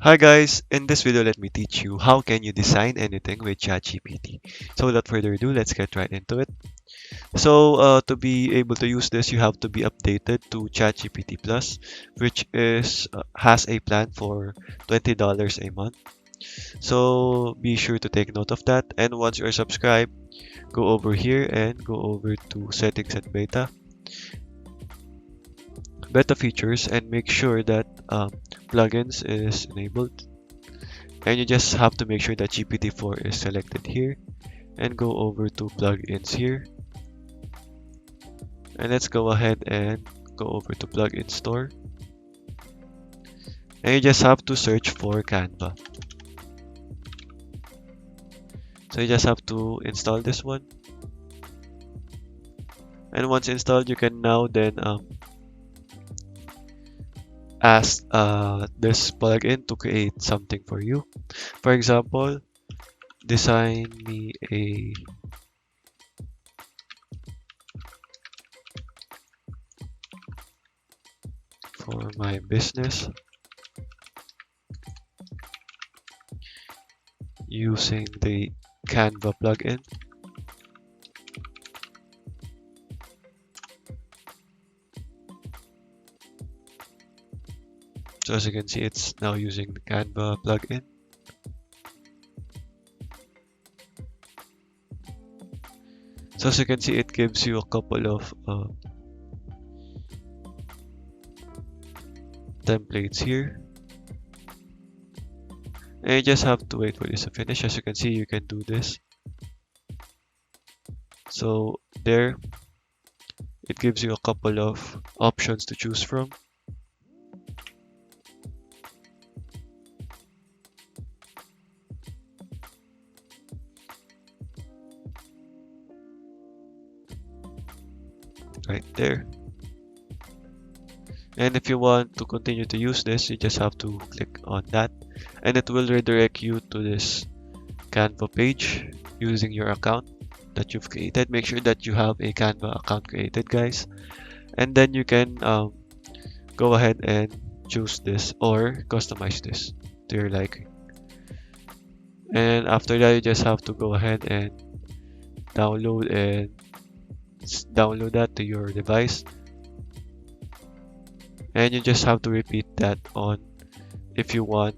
Hi guys, in this video let me teach you how can you design anything with ChatGPT. So without further ado, let's get right into it. So to be able to use this, you have to be updated to ChatGPT Plus, which is has a plan for $20 a month. So be sure to take note of that. And once you're subscribed, go over here and go over to settings and beta features, and make sure that plugins is enabled. And you just have to make sure that GPT-4 is selected here and go over to plugins here. And let's go ahead and go over to plugin store. And you just have to search for Canva. So you just have to install this one. And once installed, you can now then ask this plugin to create something for you. For example, design me a for my business using the Canva plugin. So as you can see, it's now using the Canva plugin. So as you can see, it gives you a couple of templates here. And you just have to wait for this to finish. As you can see, you can do this. So there, it gives you a couple of options to choose from. Right there. And if you want to continue to use this, you just have to click on that, and it will redirect you to this Canva page using your account that you've created. Make sure that you have a Canva account created, guys, and then you can go ahead and choose this or customize this to your liking. And after that, you just have to go ahead and download and download that to your device. And you just have to repeat that on if you want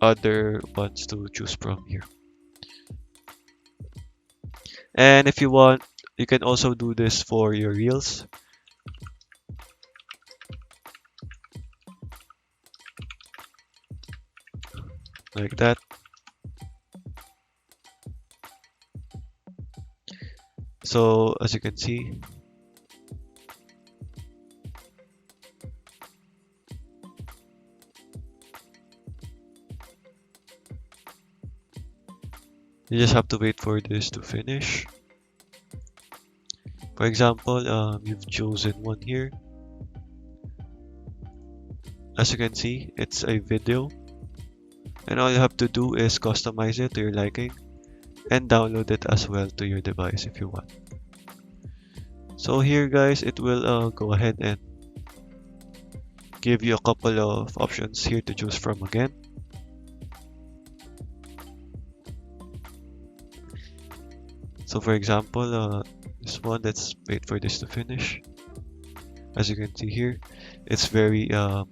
other ones to choose from here. And if you want, you can also do this for your reels. Like that. So as you can see, you just have to wait for this to finish. For example, you've chosen one here. As you can see, it's a video. And all you have to do is customize it to your liking and download it as well to your device if you want. So here guys, it will go ahead and give you a couple of options here to choose from again. So for example, this one, let's wait for this to finish. As you can see here, it's very high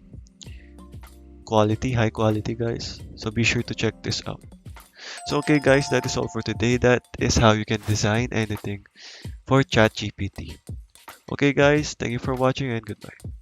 quality, guys. So be sure to check this out. So okay guys, that is all for today. That is how you can design anything for ChatGPT. Okay guys, thank you for watching and goodbye.